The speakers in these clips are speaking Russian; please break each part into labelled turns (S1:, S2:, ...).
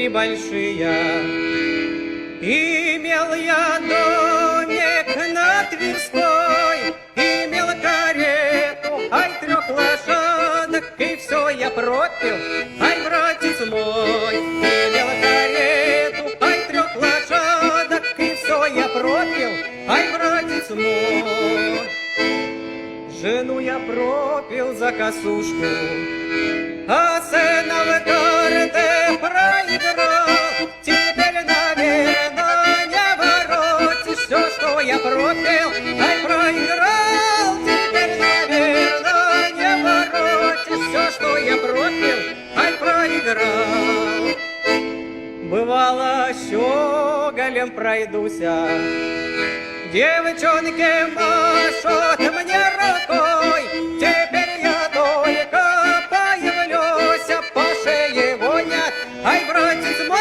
S1: двери большие. Имел я домик на Тверской, имел карету, ай, 3 лошадок, и все я пропил, ай, братец мой. Имел карету, ай, 3 лошадок, и все я пропил, ай, братец мой. Жену я пропил за косушку, а сына в карты проиграл. Теперь, наверное, не воротишь все, что я пропил, ай, проиграл. Теперь, наверное, не воротишь все, что я пропил, ай, проиграл. Бывало, щеголем пройдуся, девчонки машут мне рукой. Теперь я только появлюсь, по шее гонят, ай, братец мой.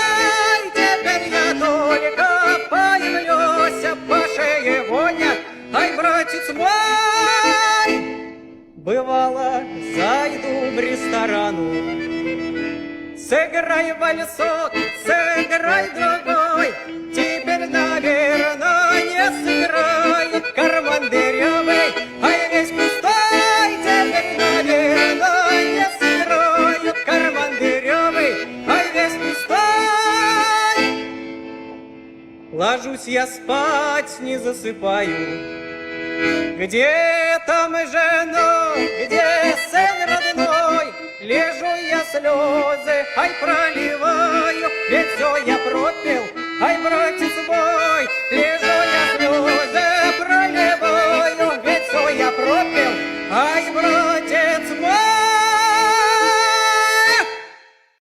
S1: Теперь я только появлюсь, по шее гонят, ай, братец мой. Бывало, зайду в ресторану, сыграй вальсок, сыграй другой. Теперь, наверное, не сыграют, карман дырявый, ай, весь пустой. Теперь, наверное, не сыграют, карман дырявый, ай, весь пустой. Ложусь я спать, не засыпаю. Где там жена, где сын родной? Лежу я слезы, ай, проливаю, ведь все я пропил, ай, братец мой.